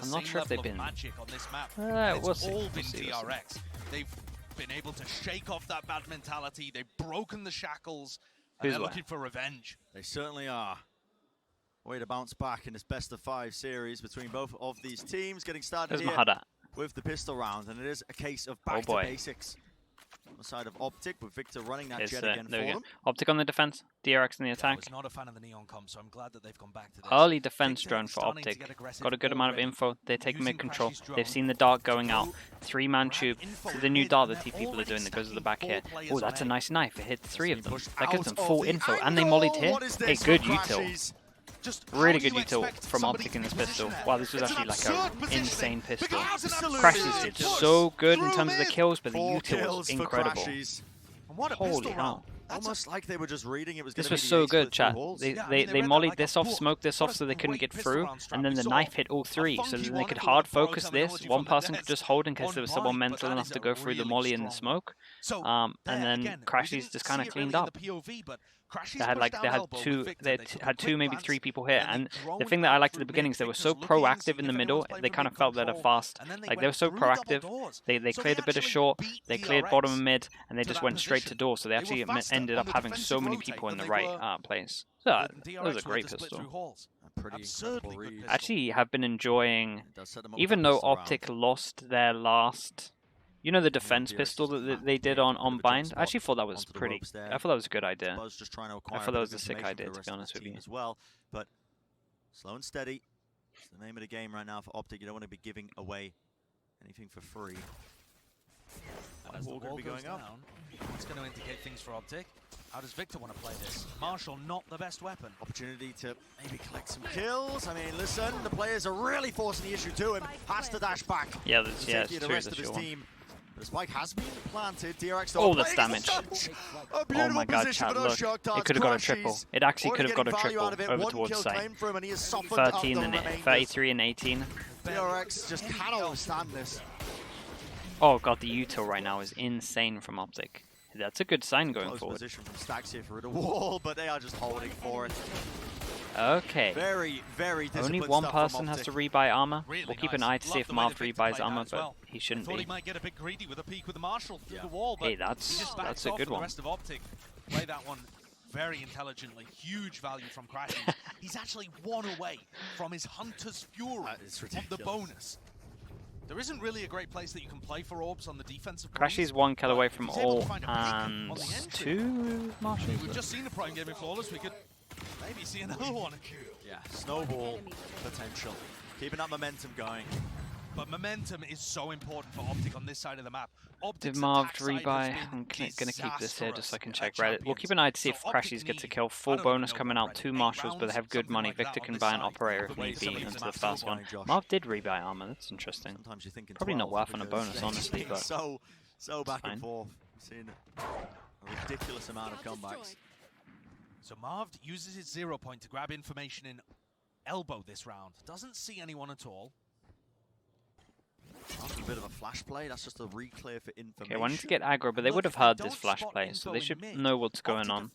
I'm not sure if they've been. Magic on this map. We'll It's see. all been We'll see. DRX. They've been able to shake off that bad mentality. They've broken the shackles. And they're looking for revenge. They certainly are. Way to bounce back in this best-of-5 series between both of these teams. Getting started here with the pistol round, and it is a case of back to basics. On the side of OpTic, with Victor running that jet again for them. OpTic on the defense, DRX in the attack. I was not a fan of the neon comp, so I'm glad that they've gone back to this. Early defense drone for OpTic. Got a good amount of info. They're taking mid-control. They've seen the dart going out. 3-man tube. So the new dart that people are doing that goes to the back here. Oh, that's a nice knife. It hit 3 of them. That gives them full info. And they mollied here. Hey, good util. Really good util from OpTic in this pistol. Wow, this was actually like an insane pistol. Crashes did so good in terms of the kills, but the util was incredible. Holy hell. Almost like they were just reading it was this was so good, chat. They mollied this off, smoked this off so they couldn't get through, and then the knife hit all 3, so then they could hard focus this. One person could just hold in case there was someone mental enough to go through the molly and the smoke. And then Crashies just kind of cleaned up. They had two, maybe 3 people here, and the thing that I liked at the beginning is they were so proactive in the middle. They kind of felt that at fast, like they were so proactive. They cleared a bit of short, they cleared bottom and mid, and they just went straight to door. So they actually ended up having so many people in the right place. So that was a great pistol. I actually have been enjoying, even though OpTic lost their last. You know the defense pistol that they did on Bind? I actually thought that was pretty. I thought that was a good idea. I thought that was a sick idea, to be honest with you. As well, but slow and steady. It's the name of the game right now for OpTic. You don't want to be giving away anything for free. As the wall goes down, it's going to indicate things for OpTic. How does Victor want to play this? Marshall, not the best weapon. Opportunity to maybe collect some kills. I mean, listen, the players are really forcing the issue to him. Has to dash back. Yeah, it's true. The rest of his team. The spike has been planted. DRX. Oh, that's damage. Oh my god, chat, look. It could have got a triple. It actually could have got a triple over towards site. 33 and 18. DRX just cannot withstand this. Oh god, the util right now is insane from OpTic. That's a good sign going forward. Position from Stacks here for the wall, but they are just holding for it. Okay. Very, very only one person has to rebuy armor. We'll keep an eye to see if Marv rebuys armor, but he shouldn't be. He might get a bit greedy with a peek with the Marshall through the wall, but hey, that's a good one. The rest of OpTic play that one very intelligently. Huge value from Crashies. He's actually 1 away from his Hunter's Fury of the bonus. There isn't really a great place that you can play for orbs on the defensive. Crashies 1 kill away from all and 2 Marshalls. We've just seen a prime gaming flawless. We could maybe see another one. Yeah, snowball potential. Keeping that momentum going. But momentum is so important for OpTic on this side of the map. Did Marv rebuy? I'm going to keep this here just so I can check Reddit. We'll keep an eye to see if Crashies gets a kill. Full bonus coming out, 2 Marshals, but they have good money. Victor can buy an operator if need be into the fast gun. Marv did rebuy armor, that's interesting. Probably not worth on a bonus, honestly, but so back and forth. Seeing a ridiculous amount of comebacks. So Marv uses his 0 point to grab information in elbow this round. Doesn't see anyone at all. That's a bit of a flash play. That's just a re-clear for information. Okay, wanted to get aggro, but they would have heard this flash play, so they should know what's going on.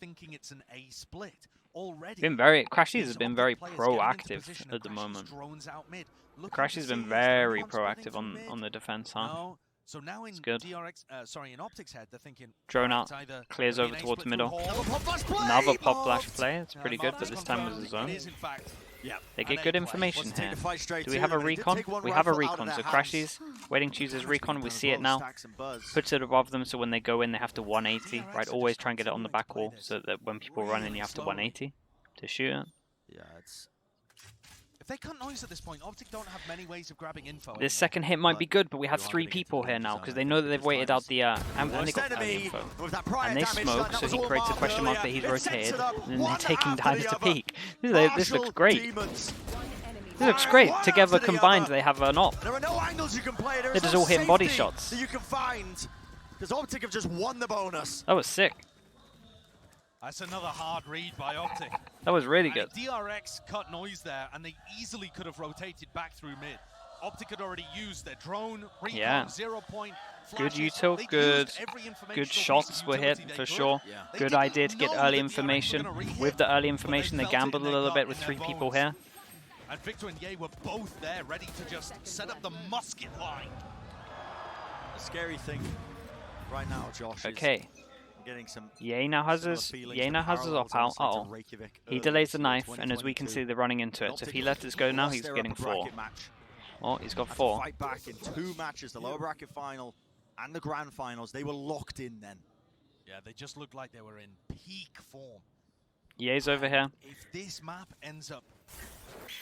Crashies has been very proactive at the moment. Crashies has been very proactive on the defense, huh? So now in good. DRX, sorry, in OpTic's head, they're thinking drone out, clears over towards middle. Another pop flash play. It's pretty good, but this time was a zone. They get good information here. Do we have a recon? We have a recon. So Crashies waiting to use his recon. We see it now. Puts it above them, so when they go in, they have to 180. Right, always try and get it on the back wall, so that when people run in, you have to 180 to shoot it. Yeah, it's. They cut noise at this point. OpTic don't have many ways of grabbing info. This second hit might be good, but we have 3 people here now because they know that they've waited out the and they got early info. And they smoke, so he creates a question mark that he's rotated, and then they're taking dives to peak. This looks great. This looks great. Together combined, they have an op. There are no angles you can play. They're just all hitting body shots. That you can find because OpTic have just won the bonus. That was sick. That's another hard read by OpTic. That was really good. DRX cut noise there, and they easily could have rotated back through mid. OpTic had already used their drone, recon, 0 point. Good util, good shots were hit for sure. Good idea to get early information. With the early information, they gambled a little bit with 3 people here. And Victor and Ye were both there, ready to just set up the musket line. The scary thing right now, Josh, okay. is getting some Ye now has his op out. Uh-oh. He delays the knife, and as we can see, they're running into it. So if he lets this go now, he's getting 4. Oh, he's got 4. Fight back in 2 matches, the lower bracket final and the grand finals. They were locked in then. Yeah, they just looked like they were in peak form. Ye's over here. If this map ends up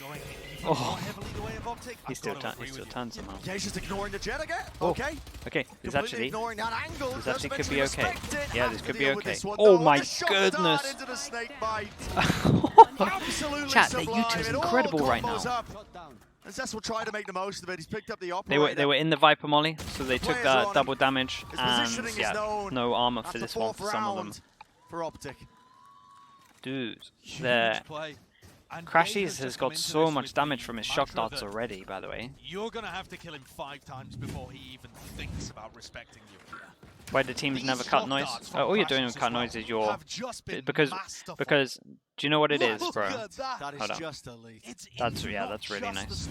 going even more heavily the way of OpTic, he still turns somehow. Ye's just ignoring the jet again. Oh. Okay. Okay, this actually could be okay. Yeah, this could be okay. Oh my goodness! Into the snake bite. Chat, the YouTube's incredible right now. And Zest will try to make the most of it. He's picked up the operator. They were in the Viper molly, so they took double damage, and yeah, no armor for this one for some of them. For OpTic. Dude, the Crashies has got so much damage from his shock darts already, by the way. You're gonna have to kill him 5 times before he even thinks about respecting you. Why the teams never cut noise? All you're doing with cut noise is your because do you know what it is, bro? That is just elite. That's really nice.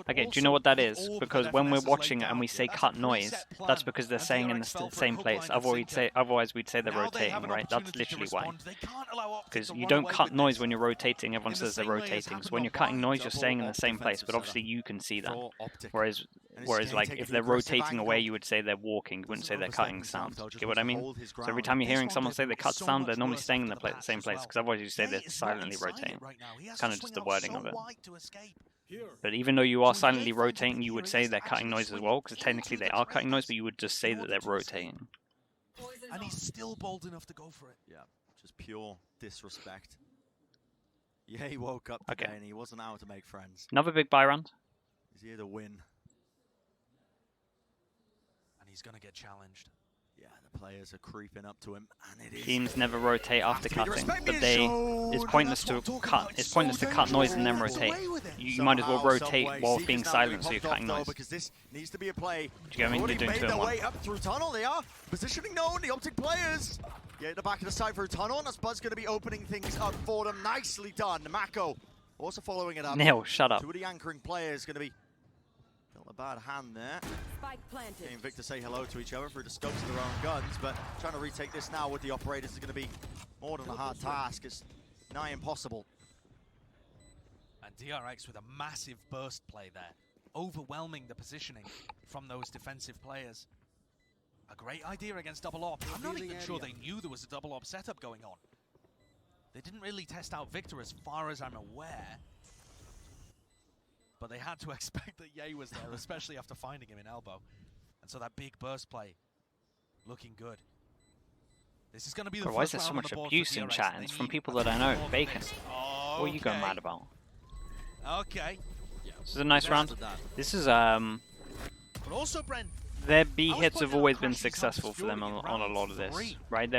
Okay, do you know what that is? Because when we're watching it and we say cut noise, that's because they're saying in the same place. Otherwise we'd say they're rotating, right? That's literally why. Because you don't cut noise when you're rotating. Everyone says they're rotating. So when you're cutting noise, you're staying in the same place. But obviously you can see that. Whereas like if they're rotating away, you would say they're walking. You wouldn't say they're cutting sound. Do you get what I mean? So every time you're hearing someone say they cut sound, they're normally staying in the same place. Because otherwise you say they're silently rotating. It's kind of just the wording of it. But even though you are silently rotating, you would say they're cutting noise as well, because technically they are cutting noise, but you would just say that they're rotating. And he's still bold enough to go for it. Yeah, just pure disrespect. Yeah, he woke up today and he wasn't out to make friends. Another big buy round. He's here to win. And he's going to get challenged. Yeah, the players are creeping up to him, and it is. Teams never rotate after cutting, but it's pointless to cut. It's pointless to cut noise and then rotate. You might as well rotate while being silent, so you're cutting noise. Because this needs to be a play. Do you get what I mean? They're doing 2 in 1. Up through tunnel, they are positioning known. The OpTic players. Yeah, at the back of the side through tunnel, and Spud's going to be opening things up for them. Nicely done, Mako also following it up. Neil, shut up. 2 of the anchoring players going to be. A bad hand there. Getting Victor say hello to each other through the scopes of their own guns, but trying to retake this now with the operators is going to be more than a hard task. It's nigh impossible. And DRX with a massive burst play there, overwhelming the positioning from those defensive players. A great idea against double op. I'm not even sure they knew there was a double op setup going on. They didn't really test out Victor as far as I'm aware. But they had to expect that Ye was there, especially after finding him in elbow. And so that big burst play, looking good. This is going to be the why is there so much abuse in chat? It's from people that I know. Bacon. What are you going mad about? Okay. This is a nice round. This is But also, Brent, their B hits have always been successful for them on a lot of this, right?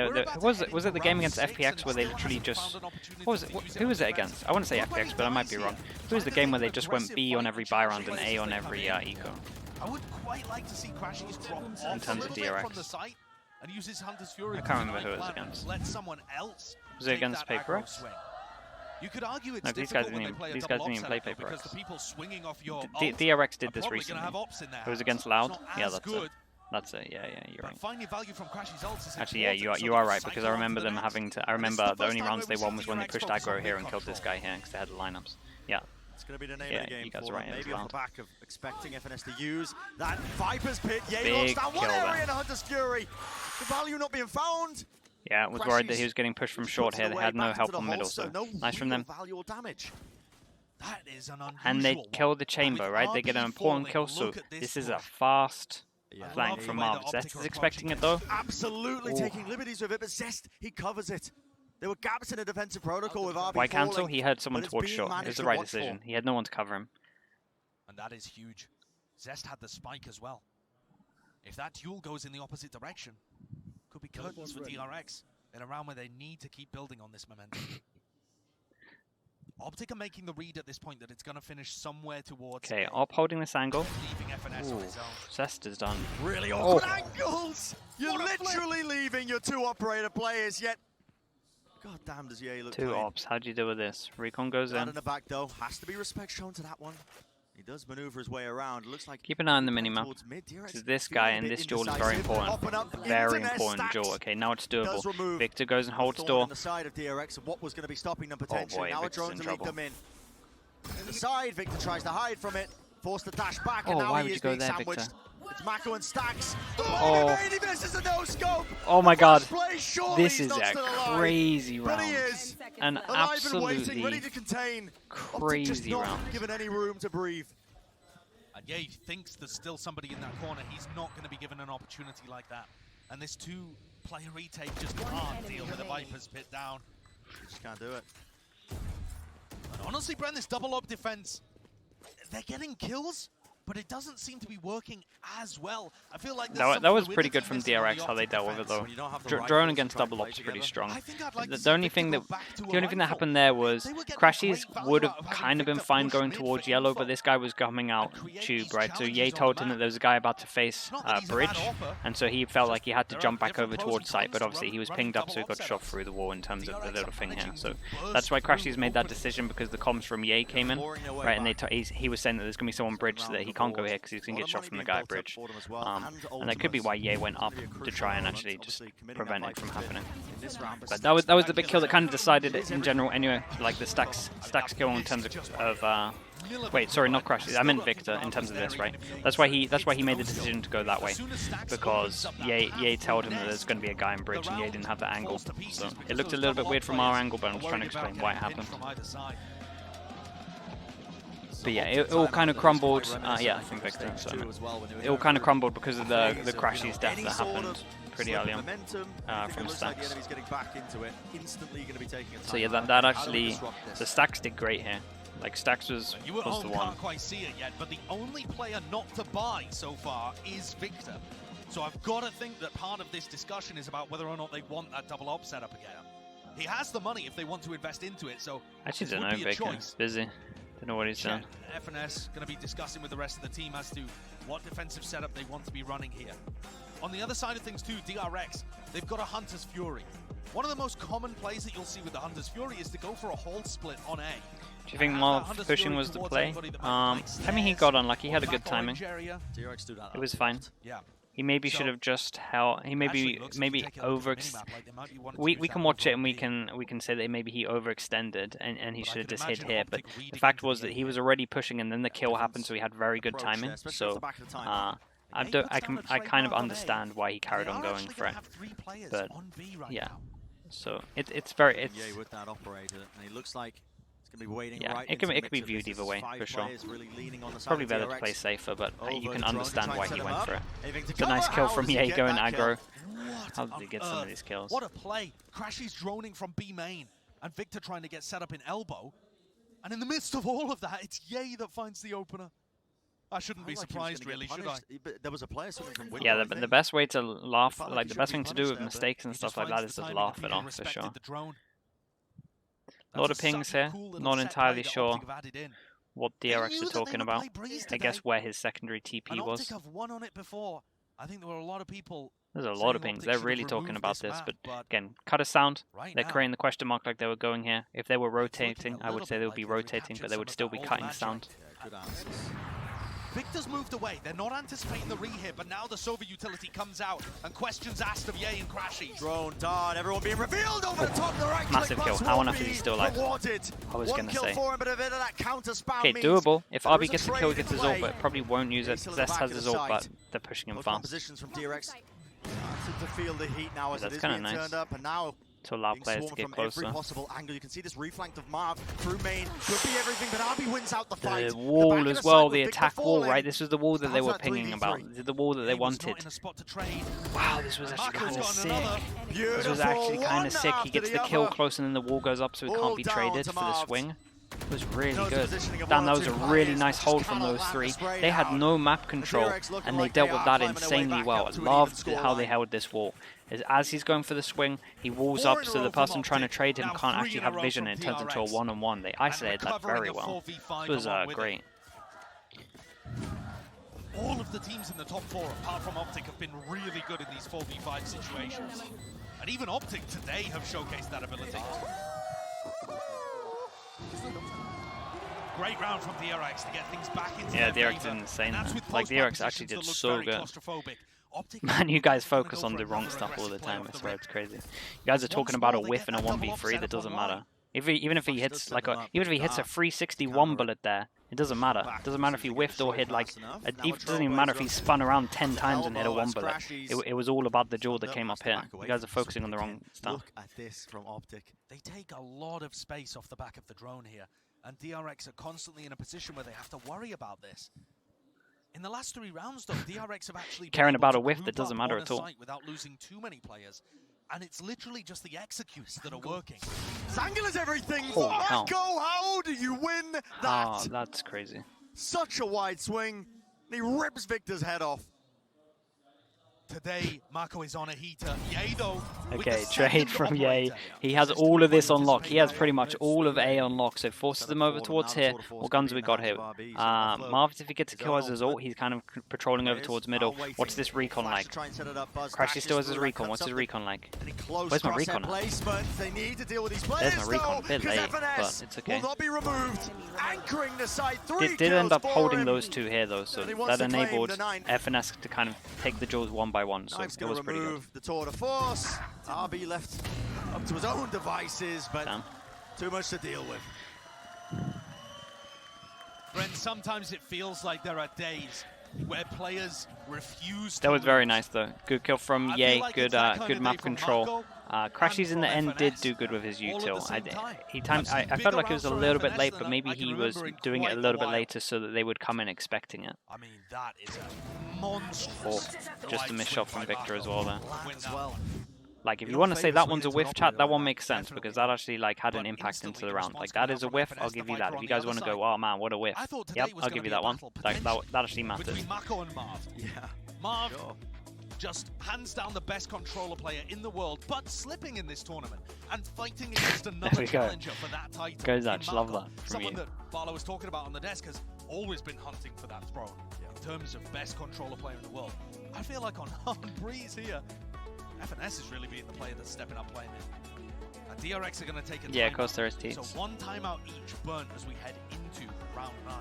Was it the game against FPX where they literally just... What was it? Who was it against? I want to say FPX, but I might be wrong. Who was the game where they just went B on every buy round and A on every eco? I would quite like to see Crashies drop off in terms of DRX. From the site and use his Hunter's Fury. I can't remember who it was against. Let someone else. Was it against PaperX? You could argue it's no, these guys didn't even play PaperX. Because the people swinging off your DRX did this recently. It was against Loud. Yeah, that's it. That's it. Yeah, you're right. Actually, yeah, you are right, because I remember them having to. I remember the only rounds they won was when they pushed aggro here and killed this guy here because they had the lineups. Yeah. It's going to be the name of the game. You guys are right. Maybe off the back of expecting FNS to use that Viper's Pit. Big kill one area in Hunter's Fury. The value not being found. Yeah, I was worried that he was getting pushed from short here. They had no help from middle, so nice from them. That is an and they kill the chamber, right? They get an important kill, so this is a fast flank from Marv. Zest is expecting it though. Absolutely taking liberties with it, but Zest, he covers it. There were gaps in the defensive protocol with RB. Why cancel? He heard someone towards short. It was the right decision. He had no one to cover him. And that is huge. Zest had the spike as well. If that duel goes in the opposite direction, could be curtains for DRX in a round where they need to keep building on this momentum. OpTic are making the read at this point that it's going to finish somewhere towards... Okay, Op holding this angle. Leaving FNS on his own. Zest is done. Really awkward angles! You're literally leaving your 2 operator players, yet God damn, does EA look Two clean. ops. How do you deal with this? Recon goes Out in. in the back though, has to be respect shown to that one. He does maneuver his way around. Looks like keep an eye on the minimap. Because this guy and this duel is very important. Very important duel. Okay, now it's doable. Victor goes and holds door. The side of DRX and what was going to be stopping them potentially. Oh boy, now Victor's a drone in to lead trouble. them in. The side, Victor tries to hide from it. Forced to dash back, and Oh, now why he would is you go being there, sandwiched. Victor? It's Mako and Stacks. Oh. He misses a no-scope. Oh my god. This is a crazy round. An absolutely ready to contain. crazy round. Given any room to breathe. And yeah, he thinks there's still somebody in that corner. He's not going to be given an opportunity like that. And this two-player retake just can't deal with the Viper's pit down. He just can't do it. And honestly, Bren, this double-up defense, they're getting kills, but it doesn't seem to be working as well. I feel like that was pretty good from DRX how they dealt with it though. Drone against double ops pretty strong. The only thing that happened there was Crashies would have kind of been fine going towards yellow, but this guy was coming out tube, right? So Ye told him that there was a guy about to face bridge, and so he felt like he had to jump back over towards site, but obviously he was pinged up, so he got shot through the wall in terms of the little thing here. So that's why Crashies made that decision, because the comms from Ye came in, right? And he was saying that there's going to be someone bridge, so that he can't go here because he's going to get shot from the guy at bridge. And that could be why Ye went up to try and actually just prevent it from happening. But that was the big kill that kind of decided it in general anyway, like the stacks kill in terms of wait, sorry, not Crash. I meant Victor in terms of this, right? That's why he made the decision to go that way, because Ye told him that there's going to be a guy in bridge and Ye didn't have that angle. So it looked a little bit weird from our angle, but I'm just trying to explain why it happened. But yeah, it all kind of crumbled. Yeah, I think Victor. So it all kind of crumbled because of the Crashies death that happened pretty early on from Stacks. So yeah, that actually, the Stacks did great here. Like Stacks was the one. You can't quite see it yet, but the only player not to buy so far is Victor. So I've got to think that part of this discussion is about whether or not they want that double op setup again. He has the money if they want to invest into it, so I actually don't know, Victor. He's busy. Don't know what he's done. FNS going to be discussing with the rest of the team as to what defensive setup they want to be running here. On the other side of things too, DRX, they've got a Hunter's Fury. One of the most common plays that you'll see with the Hunter's Fury is to go for a hold split on A. Do you think more pushing was the play? I mean, he got unlucky. He had a good timing. It was fine. Yeah. He maybe should have just held. He maybe over. We can watch it and we can say that maybe he overextended and he should have just hit here. But the fact was that he was already pushing and then the kill happened, so he had very good timing. So I kind of understand why he carried on going for it. But yeah, so it's very with that operator, and he looks like it's gonna be waiting. Yeah, right it can be viewed either way for sure. Really probably better to play safer, but you can understand why he went for it. It's a nice kill from Ye going aggro. How did he get some of these kills? What a play! Crashies droning from B main, and Victor trying to get set up in elbow. And in the midst of all of that, it's Ye that finds the opener. I shouldn't be surprised, really, should I? But there was a player from window, yeah, the best way to laugh, like the best thing to do with mistakes and stuff like that is to laugh it off for sure. A lot of pings here, not entirely sure what DRX are talking about. I guess where his secondary TP was. I think there were a lot of people. There's a lot of pings. They're really talking about this, but again, cut a sound. They're creating the question mark like they were going here. If they were rotating, I would say they would be rotating, but they would still be cutting sound. Good answers. Victor's moved away. They're not anticipating the re-hit, but now the Sova utility comes out and questions asked of Ye and Crashies. Drone, dart, everyone being revealed over the top of the right. Massive kill. How on earth is he still alive? I was going to say. Okay, doable. If RB gets a kill, he gets his ult, but probably won't use it. Zest has his ult, but they're pushing him fast. Positions from DRX. To feel the heat now as that's it is being turned up, and now to allow players to get closer. Every possible angle. You can see this reflanked of Marv through main. Could be everything, but RB wins out the fight. The wall as well, the attack wall, right? This was the wall that they were pinging about. The wall that they wanted. Wow, this was actually kind of sick. This was actually kind of sick. He gets the kill close and then the wall goes up so it can't be traded for the swing. It was really good. Damn, that was a really nice hold from those three. They had no map control and they dealt with that insanely well. I loved how they held this wall. As he's going for the swing, he walls up so the person trying to trade him can't actually have vision and it turns into a one-on-one. They isolated that very well. It was great. All of of the teams in the top 4, apart from OpTic, have been really good in these 4v5 situations. And even OpTic today have showcased that ability. Great round from DRX to get things back into their DRX is favor. insane, man. With Like, DRX actually did so good. Man, you guys focus on the wrong stuff all the time, I swear, it's crazy. You guys are talking about a whiff in a 1v3, that doesn't matter. Even if he hits like even if he hits a 361 bullet there, it doesn't matter. It doesn't matter if he whiffed or hit like it doesn't even matter if he spun around 10 times and hit a 1 bullet. It was all about the duel that came up here. You guys are focusing on the wrong stuff. Look at this from OpTic. They take a lot of space off the back of the drone here, and DRX are constantly in a position where they have to worry about this. In the last 3 rounds, though, DRX have actually caring about a whiff that doesn't matter at all. Without losing too many players. And it's literally just the executes that are working. Zangle is everything. Holy hell. Marco, how do you win that? Oh, that's crazy. Such a wide swing. And he rips Victor's head off. Today, Marco is on a heater. Yay, though. Okay, trade from Yay. He has all of this on lock. He has pretty much all of A on lock, so forces them over towards here. What guns we got here? Marv, if he gets a kill as his ult, he's kind of patrolling over towards middle. What's this recon like? Crashy still has his recon. What's his recon like? Where's my recon at? There's my recon. A bit late, but it's okay. Did end up holding those 2 here, though, so that enabled FNS to kind of take the duels 1 by 1, so it was pretty good. The tour de force. RB left up to his own devices, but too much to deal with. Brent, sometimes it feels like there are days where players refuse. That was very nice, though. Good kill from Yay. Good map control. Crashies in the end did do good with his util. I felt like it was a little bit late, but maybe he was doing it a little bit later so that they would come in expecting it. I mean, that is a monstrous. Just a missed shot from Victor as well there. Like, if you want to say that one's a whiff, chat, that one makes sense, because that actually, like, had an impact into the round. Like, that is a whiff, I'll give you that. If you guys want to go, oh man, what a whiff. Yep, I'll give you that one. That actually matters. Marco and Marv. Yeah. Marv, just hands down the best controller player in the world, but slipping in this tournament and fighting against another challenger for that title. Guys, I just love that from Someone that Barlow was talking about on the desk has always been hunting for that throne in terms of best controller player in the world. I feel like on Breeze here, FNS is really being the player that's stepping up playing it. And DRX are going to take a of course there is teams. So 1 timeout each burnt as we head into round 9.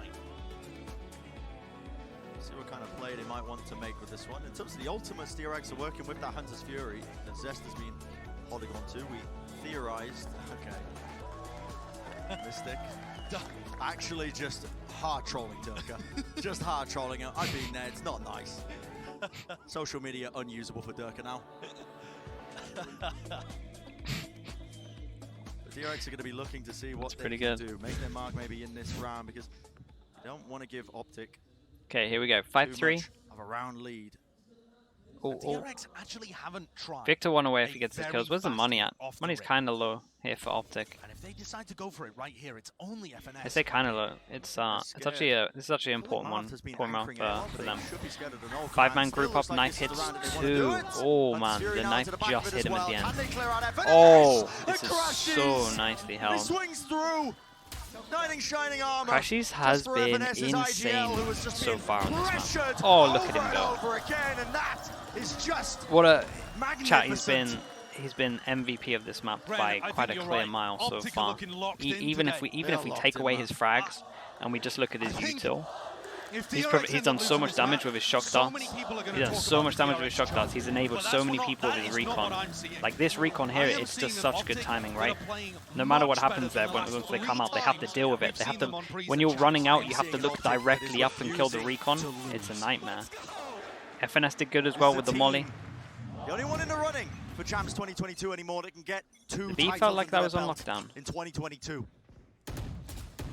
See what kind of play they might want to make with this one. In terms of the ultimates, DRX are working with that Hunter's Fury that Zest has been holding on to. We theorized, okay, Mystic. Actually just hard trolling Durka. Just hard trolling her. I've been there, it's not nice. Social media unusable for Durka now. The DRX are going to be looking to see what they can do. Make their mark maybe in this round, because you don't want to give OpTic. Okay, here we go. 5-3. Of a round lead. DRX actually haven't tried. Victor 1 away if he gets the kills. Where's the money at? Money's kind of low here for OpTic. And if they decide to go for it right here, it's only FNS. I say kind of low. It's actually this is actually an important round for them. 5-man group up, knife hits 2. Oh man, the knife just hit him at the end. Oh, this is so nicely held. Crashies has been insane so far on this map. Oh, look at him go. What a chat, he's been MVP of this map by quite a clear mile so far. Even if we take away his frags and we just look at his util, he's done so much damage with his shock darts. He's done so much damage with his shock darts. He's enabled so many people with his recon. Like this recon here, it's just such good timing, right? No matter what happens there, once they come out, they have to deal with it. They have to. When you're running out, you have to look directly up and kill the recon. It's a nightmare. FNS did good as well with the molly. The only one in the running for Champs 2022 anymore that can get 2 The B felt like that was on lockdown in 2022.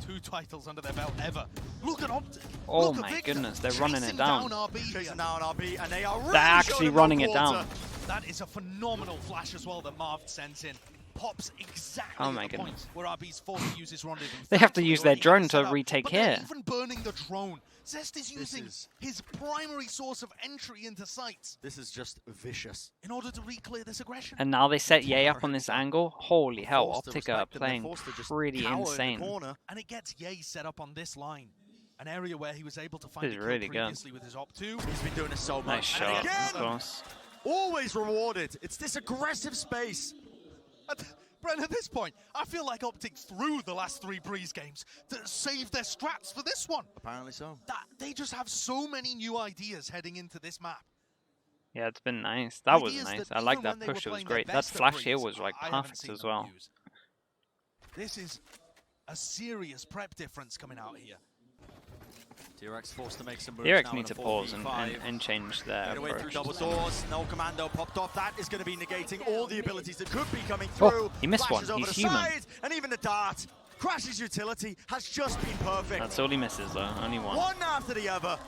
2 titles under their belt ever. Look at OpTic. Oh my goodness, they're running it down. Chasing down RB, and they are really they're actually running it down. That is a phenomenal flash as well that Marv sends in. Pops exactly oh my the point where RB's forced to use his rendezvous. They have to use their drone to retake here. Even burning the drone. Zest is using his primary source of entry into sites. This is just vicious. In order to re-clear this aggression. And now they set Yay up on this angle. Holy hell, OpTic are playing pretty insane. And it gets Yay set up on this line. An area where he was able to find This is really previously good with his OpTic. He's been doing this so much. Nice shot, of course. Always rewarded. It's this aggressive space. Brent, at this point, I feel like OpTic threw the last 3 Breeze games to save their strats for this one. Apparently so. They just have so many new ideas heading into this map. Yeah, it's been nice. That was nice. I like that push. It was great. That flash here was like perfect as well. This is a serious prep difference coming out here. DRX forced to make some moves. DRX need to pause and change their away approach. Through double doors. No commando popped off. That is going to be negating all the abilities that could be coming through. Oh, he missed one. Flashes He's human. side, and even the dart. Crash's utility has just been perfect. That's all he misses though. Only one. One after the other.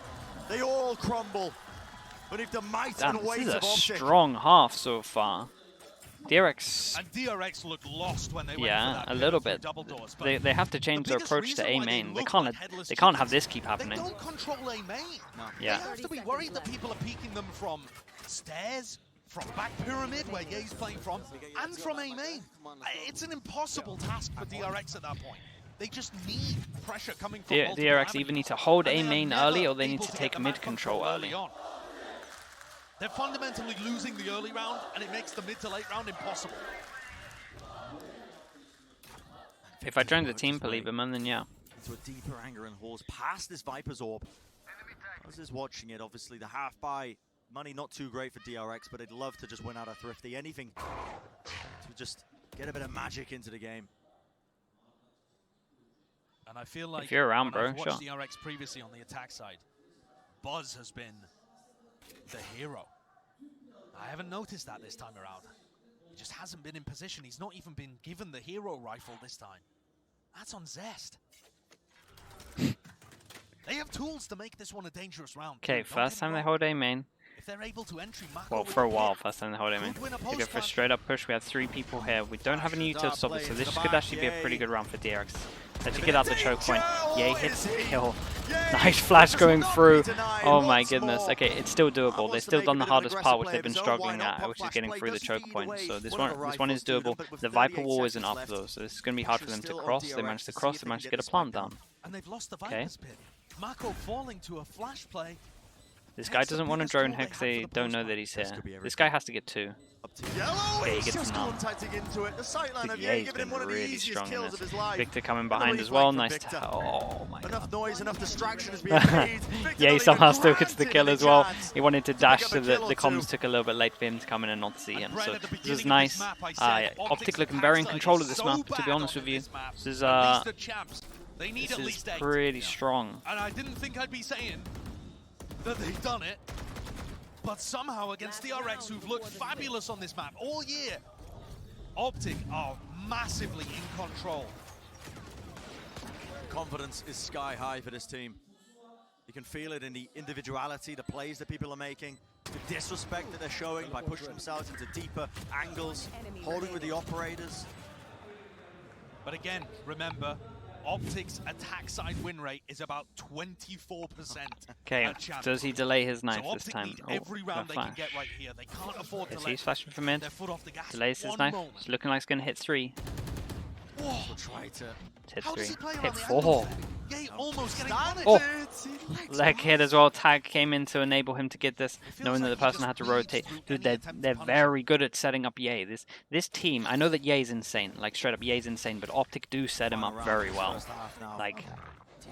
They all crumble beneath the might Damn, and weight this is of a OpTic. strong half so far. DRX. And DRX looked lost when they went Yeah, for that a little through bit. double doors, They have to change their approach to A main. They can't have this keep happening. They don't control A main. No. Yeah. They have to be worried that people are peeking them from stairs, from back pyramid where Ye's playing from, and from A main. It's an impossible task for DRX at that point. They just need pressure coming from DRX either need to hold A main early or they need to take mid control early. They're fundamentally losing the early round, and it makes the mid to late round impossible. If I joined the team, believe him, then yeah. Into a deeper anger and Hall's past this Viper's Orb. Buzz is watching it, obviously the half buy money not too great for DRX, but they'd love to just win out of Thrifty. Anything to just get a bit of magic into the game. And I feel like if you're around, bro, I've watched sure. DRX previously on the attack side, Buzz has been the hero. I haven't noticed that this time around. He just hasn't been in position. He's not even been given the hero rifle this time. That's on Zest. They have tools to make this one a dangerous round. Okay, first time they hold A main. If they're able to entry well, for a while, first time they hold A main. They go for a straight up push. We have 3 people here. We don't have any util to stop this, so this could actually be a pretty good round for DRX. Let's get out the choke point. Yay hits the kill. Nice flash going through. Oh my goodness. Okay, it's still doable. They've still done the hardest part, which they've been struggling at, which is getting through the choke point. So this one is doable. The Viper wall isn't up though, so this is going to be hard for them to cross. They managed to cross. They managed to get a plant down. And they've lost the Viper's pit. Mako falling to a flash play. This guy doesn't want to drone hex. They don't know that he's here. This guy has to get 2. Okay, he gets none. Ye's been really strong in this. Victor coming behind as well. Nice. Oh my god. Enough noise, enough distraction is being made. Yeah, he somehow still gets the kill as well. He wanted to dash, so the comms took a little bit late for him to come in and not see him. So this is nice. OpTic looking very in control of this map, to be honest with you. This is pretty strong. And I didn't think I'd be saying that they've done it, but somehow against DRX, who've looked fabulous on this map all year, OpTic are massively in control. Confidence is sky high for this team. You can feel it in the individuality, the plays that people are making, the disrespect that they're showing by pushing themselves into deeper angles, holding with the operators. But again, remember, OpTic's attack side win rate is about 24%. Okay, does he delay his knife this time? Every round they can get right here. They can't afford to let he's flashing from mid. their foot off the gas. Delays his knife. It's looking like it's going to hit 3. Try to hit 3. Hit 4. Yay, almost getting Leg hit as well. Tag came in to enable him to get this, knowing that the person had to rotate. Dude, they're very good at setting up Yay. This team, I know that Yay's insane, like straight up Yay's insane, but OpTic do set him up very well. Like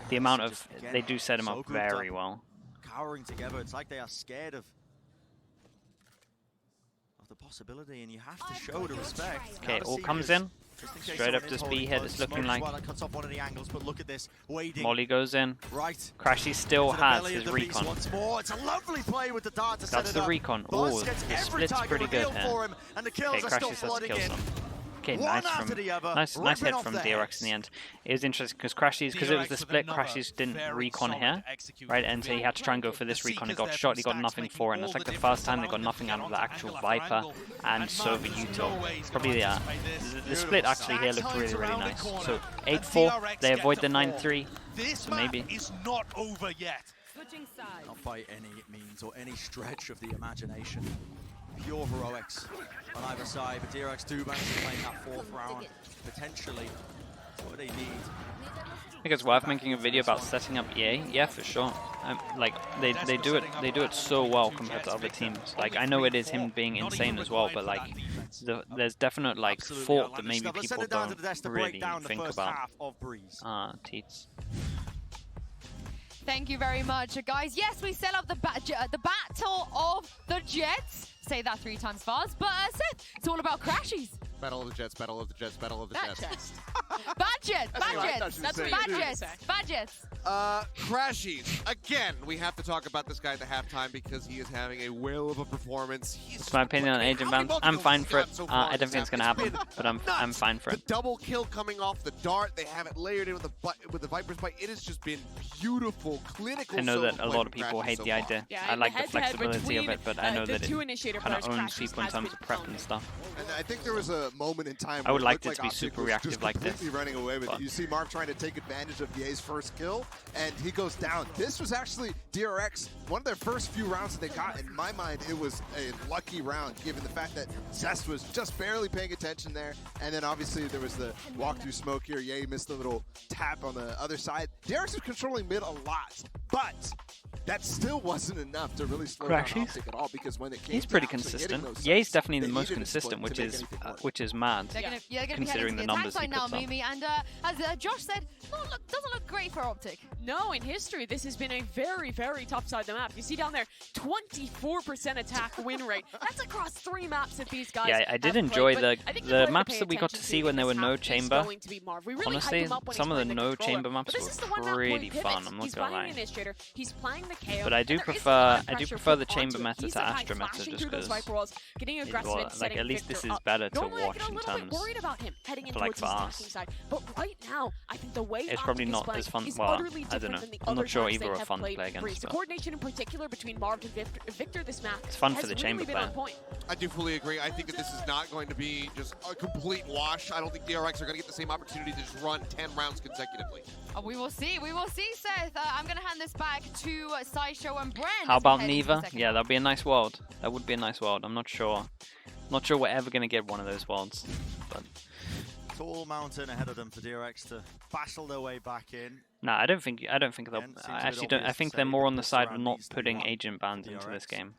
the amount of they do set him up very well. Cowering together, it's like they are scared of the possibility, and you have to show the respect. Okay, all comes in. Straight up this B hit, it's looking like cuts off one of the angles, but look at this. Molly goes in. Right. Crashy still has his recon. Once more. It's a lovely play with the dart to That's set it the up. recon. Oh, the split's pretty good here. And the Okay, Crashy has to kill some. Okay, nice hit from DRX in the end. It was interesting because because it was the split, Crashies didn't recon here, right? And so he had to try and go for this recon. He got shot, he got nothing for it. And it's like the first time they got nothing out of the actual Viper and Sova util. Probably the split actually here looked really, really nice. So 8-4, they avoid the 9-3. So maybe. Is not over yet. Not by any means or any stretch of the imagination. Pure heroics on either side, but DRX do manage to play that 4th round, potentially. What they need. think it's worth making a video about setting up EA. Yeah, for sure. Like they do it so well compared to other teams. Like I know it is him being insane as well, but like there's definite like thought that maybe people don't really think about. Teats. Thank you very much, guys. Yes, we set up the battle of the Jets. Say that 3 times fast. But Seth, it's all about crashies. Battle of the Jets, Battle of the Jets, Battle of the Jets. Bad Jets, bad Jets. That's bad Jets, bad Jets. Crashies. Again, we have to talk about this guy at the halftime because he is having a whale of a performance. It's my opinion on agent bans. I'm fine for it. I don't think it's gonna happen, but I'm fine for it. The double kill coming off the dart, they have it layered in with the Viper's Bite. It has just been beautiful, clinical. I know that a lot of people hate the idea. Yeah, I like the flexibility of it, but I know that it kind of owns people in terms of prep and stuff. And I think there was a moment in time I would like it like to be super reactive like this. Running away with it. You see Marv trying to take advantage of Ye's first kill, and he goes down. This was actually DRX, one of their first few rounds that they got. In my mind, it was a lucky round, given the fact that Zest was just barely paying attention there. And then obviously there was the walk-through smoke here. Ye missed a little tap on the other side. DRX was controlling mid a lot, but that still wasn't enough to really slow down OpTic at all, because when it came he's pretty consistent. Ye's definitely the most consistent, which is mad, considering the numbers he puts up. And as Josh said, doesn't look great for OpTic. No, in history, this has been a very, very tough side of the map. You see down there, 24% attack win rate. That's across 3 maps that these guys I did enjoy the maps that we got to see when there were no chamber. Honestly, some of the no chamber maps were really fun. I'm not gonna lie. But I do prefer the chamber meta to Astra meta just because like at least this is better to watch in terms of like for us. But right now, I think the way it's probably not as fun. Well, I don't know. I'm not sure either are fun to play against. The coordination in particular between Marv and Victor this map it's fun for the chamber player. I do fully agree. I think that this is not going to be just a complete wash. I don't think DRX are going to get the same opportunity to just run 10 rounds consecutively. We will see, Seth. I'm going to hand this back to Sideshow and Brent. How about Neva? Yeah, that'd be a nice world. That would be a nice world. I'm not sure. Not sure we're ever going to get one of those worlds. But tall mountain ahead of them for DRX to battle their way back in. No, I don't think they'll. I actually don't. I think they're more on the side of not putting agent bans into this game.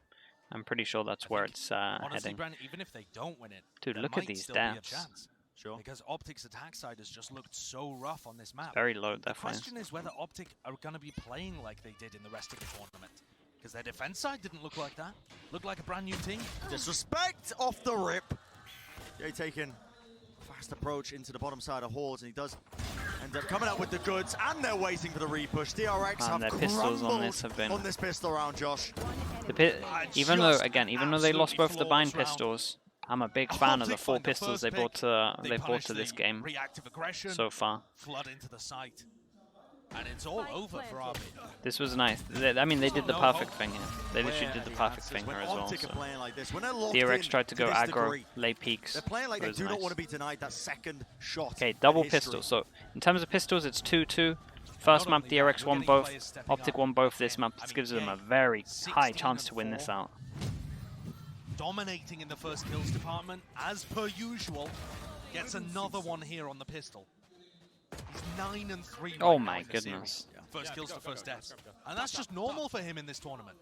I'm pretty sure that's where it's heading. Brent, even if they don't win it, dude, look at these stats. Sure. Because OpTic's attack side has just looked so rough on this map. Very low, The question is whether OpTic are going to be playing like they did in the rest of the tournament. Because their defense side didn't look like that. Looked like a brand new team. Disrespect off the rip. Ye taking fast approach into the bottom side of Halls, and he does end up coming out with the goods, and they're waiting for the repush. DRX have their pistols on this have been on this pistol round, Josh. Even though they lost both the bind pistols, I'm a big fan of the 4 pistols they brought to this game so far. Flood into the site. And it's all over for RB. This was nice. I mean, they did the perfect thing here. They literally did the perfect thing here as well. So. DRX tried to go aggro, lay peaks. They're playing like they do not want to be denied that second shot. Okay, double pistol. So in terms of pistols, it's 2-2. First map, DRX won both. OpTic won both this map. This gives them a very high chance to win this out. Dominating in the first kills department, as per usual. Gets another one here on the pistol. He's 9-3. Oh my goodness. First kills to first deaths. And that's just normal for him in this tournament.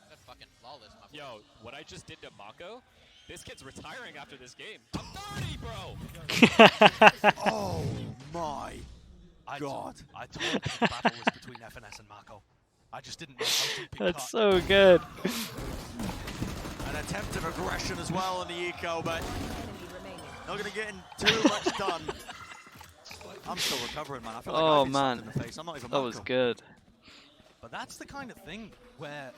That's fucking flawless. Yo, what I just did to Mako, this kid's retiring after this game. I'm 30, bro! Oh my god. I told you the battle was between FNS and Mako. I just didn't know how deep it That's cut. so good. An attempt of aggression as well on the eco, but not going to get too much done. I'm still recovering, man. I feel like I did something in the face. I'm not even that was good. But that's the kind of thing where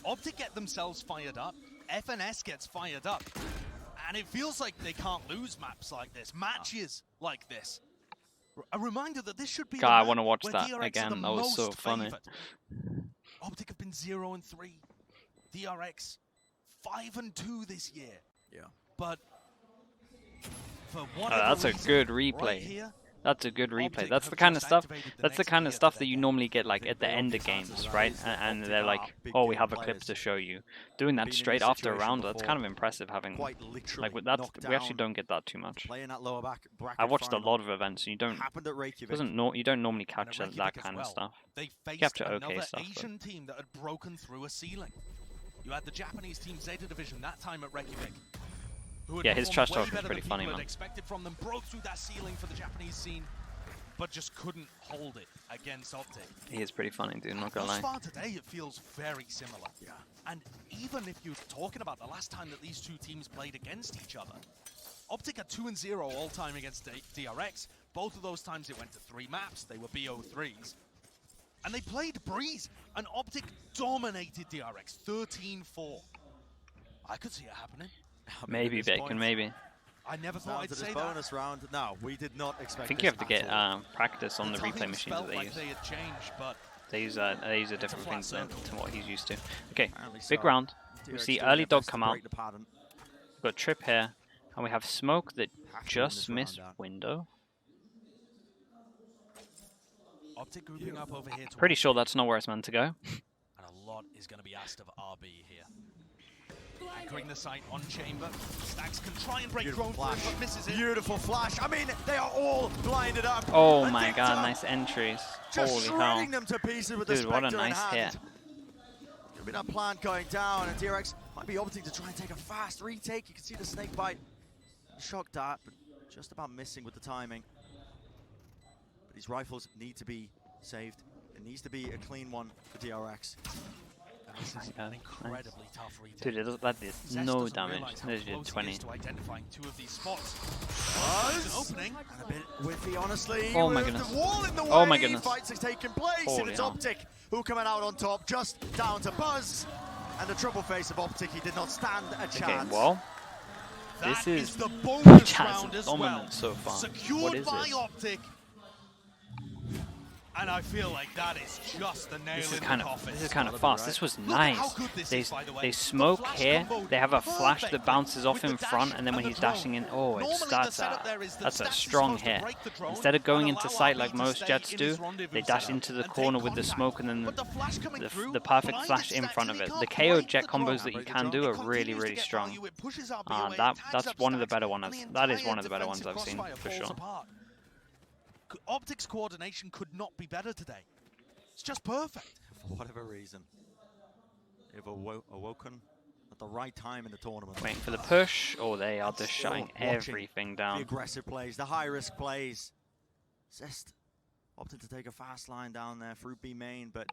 OpTic get themselves fired up, FNS gets fired up, and it feels like they can't lose maps like this, matches like this. A reminder that this should be. God, I want to watch that again. That was so funny. OpTic have been 0-3. DRX 5-2 this year. Yeah. But for whatever that's a reason, good replay. Right here, That's a good replay. OpTic That's have the kind of just stuff. activated the That's the next kind of gear stuff to that their you game. normally get like at the end of games, right? And they're like, "Oh, we have a clip to show you." Doing that straight after a round, that's kind of impressive. Having like with that, we actually don't get that too much. I watched a lot of events, and you don't normally capture that kind of stuff. They faced Capture okay another stuff. Asian team that had broken through a ceiling. You had the Japanese team Zeta Division that time at Reykjavik. Yeah, his trash talk is pretty funny, man. Expected from them, broke through that ceiling for the Japanese scene, but just couldn't hold it against OpTic. He is pretty funny, dude. Not gonna lie. Thus far today, it feels very similar. Yeah. And even if you're talking about the last time that these two teams played against each other, OpTic are 2-0 all time against DRX. Both of those times it went to 3 maps. They were BO3s. And they played Breeze, and OpTic dominated DRX 13-4. I could see it happening. Maybe Bacon, maybe. I never thought I'd say bonus round. No, we did not expect. I think you have to get practice on the replay machines that they use. They use a different thing to what he's used to. Okay, big round. We see early dog come out. We've got Trip here, and we have Smoke that just missed window. OpTic grouping up over here. Pretty sure that's not where it's meant to go. And a lot is going to be asked of RB here. Anchoring the site on chamber. Stacks can try and break drone through, but misses it. Beautiful flash. I mean, they are all blinded up. Oh my god, nice entries. Holy hell. Them to pieces with dude, what a nice hit. There'll be that plant going down, and DRX might be opting to try and take a fast retake. You can see the snake bite. Shock dart, but just about missing with the timing. But these rifles need to be saved. It needs to be a clean one for DRX. This is an incredibly tough retake. Dude, that did no damage. They did 20. To identifying 2 of these spots. Opening. And a bit whiffy, honestly. Oh my goodness. The wall in the way. Oh my goodness. Fights have taken place, Holy and it's OpTic who coming out on top, just down to Buzz. And the triple face of OpTic, he did not stand a chance. Okay, well, this is the bonus round as dominant so far. Secured what is by this? OpTic. And I feel like that is just the nail in the coffin. This is kind of fast. This was nice. They smoke here. They have a flash that bounces off in front, and then when he's dashing in, oh, that's a strong hit. Instead of going into sight like most Jets do, they dash into the corner with the smoke, and then the perfect flash in front of it. The KO Jet combos that you can do are really, really strong. That's one of the better ones. That is one of the better ones I've seen for sure. OpTic's coordination could not be better today. It's just perfect. For whatever reason, they've awoken at the right time in the tournament. Waiting for the push, or they are just shutting everything down. The aggressive plays, the high-risk plays. Zest opted to take a fast line down there, Fruit B main, but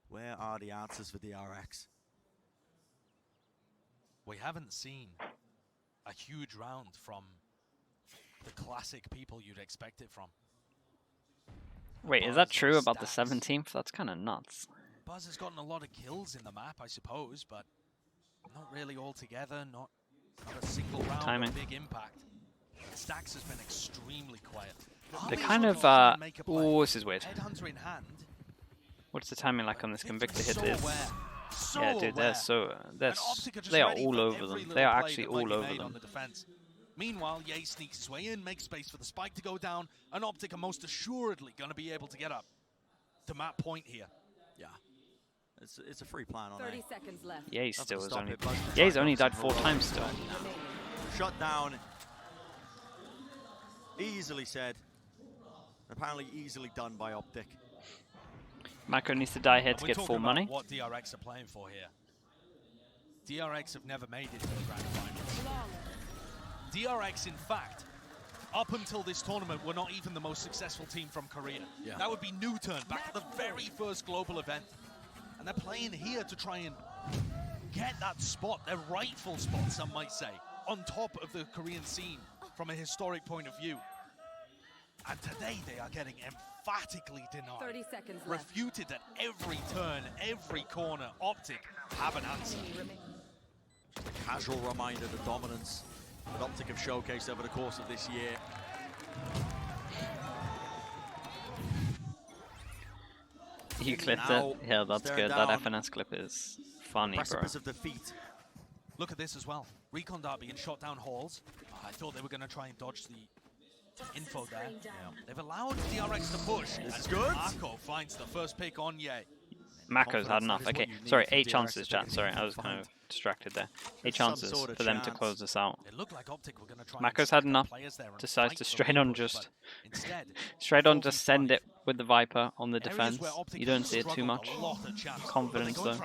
where are the answers for DRX? We haven't seen a huge round from the classic people you'd expect it from. Wait, is that true about the 17th? That's kind of nuts. Buzz has gotten a lot of kills in the map, I suppose, but not really all together, not a single round of big impact. Stacks has been extremely quiet. They're kind of, oh, this is weird. Headhunter in hand. What's the timing like on this Convictor hit this? Yeah, dude, they are all over them. They are actually all over them. Meanwhile, Ye sneaks his way in, makes space for the spike to go down, and OpTic are most assuredly going to be able to get up to map point here. Yeah, it's a free plan on 30 seconds left. Ye's only died 4 times still. Shut down. Easily said. Apparently easily done by OpTic. Mako needs to die here to get full money. What DRX are playing for here? DRX have never made it to the grand finals. DRX, in fact, up until this tournament, were not even the most successful team from Korea. Yeah. That would be New Turn, back to the very first global event. And they're playing here to try and get that spot, their rightful spot, some might say, on top of the Korean scene from a historic point of view. And today they are getting emphatically denied. 30 seconds left. Refuted at every turn, every corner. OpTic have an answer. Just a casual reminder of the dominance that OpTic have showcased over the course of this year. You clipped it? Yeah, that's good. That FNS clip is funny, bro. Of defeat. Look at this as well. Recon Dart being shot down halls. I thought they were going to try and dodge the info there. They've allowed DRX to push. This is good. Marco finds the first pick on Ye. Mako's had enough. Okay, sorry, 8 chances, chat. Sorry, I was kind of distracted there. 8 chances for them to close this out. It looked like OpTic were going to try Mako's had enough. Decides to straight on just send it with the Viper on the defense. You don't see it too much. Confidence though.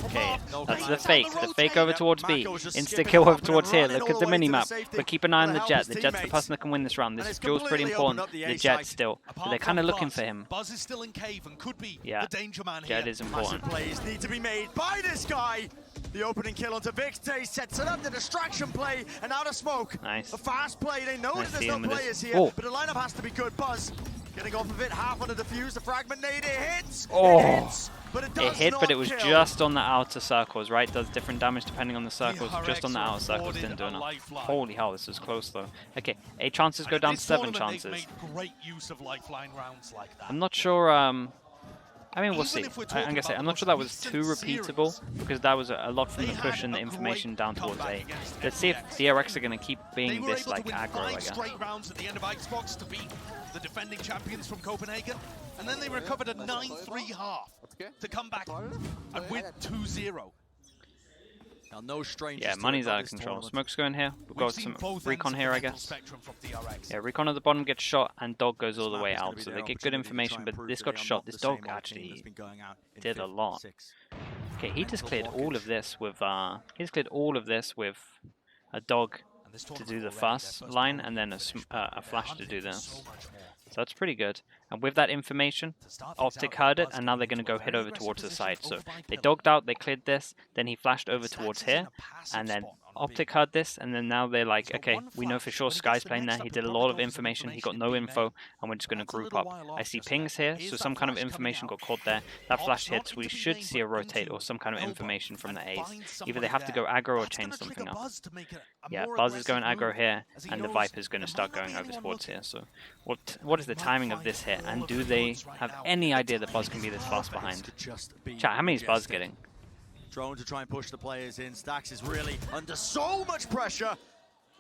Okay, that's the fake. The fake over towards B. Insta kill over towards here. Look at the minimap. But keep an eye on the Jet. The Jet's the person that can win this round. This duel's pretty important. The Jet still. But they're kind of looking for him. Buzz is still in cave and could be yeah, the danger man Jet here. is important. Plays need to be made by this guy. The opening kill onto Victor sets it up, the distraction play, and out of smoke. Nice. A fast play, they know Nice that there's no players here, but the lineup has to be good. Buzz getting off of it, half on the defuse, the fragment nade, it hits! Oh. It hits, but it does It hit, not but it was kill. just on the outer circles, right? Does different damage depending on the circles. Just on the outer circles didn't do enough. Holy hell, this was close though. Okay, 8 chances go down to 7 chances. Made great use of lifeline rounds like that. I'm not sure. I mean, we'll see. I'm gonna say I'm not sure that was too repeatable because that was a lot from the push and the information down towards A. Let's see if DRX are gonna keep being this like aggro, I guess. Straight rounds at the end of Xbox to beat the defending champions from Copenhagen, and then they recovered a 9-3 half to come back and win 2-0. Now, no strangers. Yeah, money's out of control. Smoke's going here. We've got some recon here, I guess. Yeah, recon at the bottom gets shot, and dog goes all the way out. So they get good information, but this got shot. This dog actually did a lot. Okay, he just cleared all of this with a dog to do the fast line, and then a flash to do this. So that's pretty good. And with that information, OpTic heard it, and now they're going to go head over towards the side. So they dogged out, they cleared this, then he flashed over towards here, and then OpTic heard this, and then now they're like, okay, we know for sure Sky's playing there. He did a lot of information, he got no info, and we're just going to group up. I see pings here, so some kind of information got caught there. That flash hits, we should see a rotate or some kind of information from the A's. Either they have to go aggro or chain something up. Yeah, Buzz is going aggro here, and the Viper's going to start going over towards here. So what is the timing of this hit, and do they have any idea that Buzz can be this fast behind? Chat, how many is Buzz getting? Drone to try and push the players in. Stax is really under so much pressure,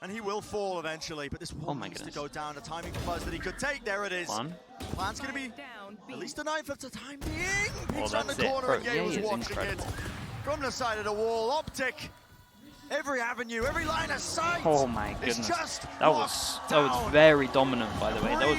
and he will fall eventually. But this one needs to go down. The timing for Buzz that he could take. There it is. Plan's going to be at least a 9 for the time being. Peeks on the corner, and Ye was watching it from the side of the wall. OpTic, every avenue, every line of sight. Oh my goodness, that was very dominant, by the way. That was